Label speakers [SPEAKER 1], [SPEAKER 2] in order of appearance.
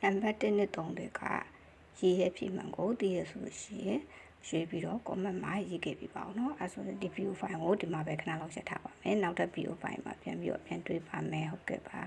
[SPEAKER 1] နံပါတ်1နဲ့3တွေကရေးရဖြစ်မှန်ကိုသိရဆိုလို့ရှိရင်ရွှေ့ပြီးတော့ comment မှာရေးခဲ့ပြပါအောင်เนาะအဲဆိုရင်ဒီ video file ကိုဒီမှာပဲခဏလောက်ဆက်ထားပါမယ်နောက်ထပ် video file မှာပြန်တွေ့ပါမယ်ဟုတ်ကဲ့ပါ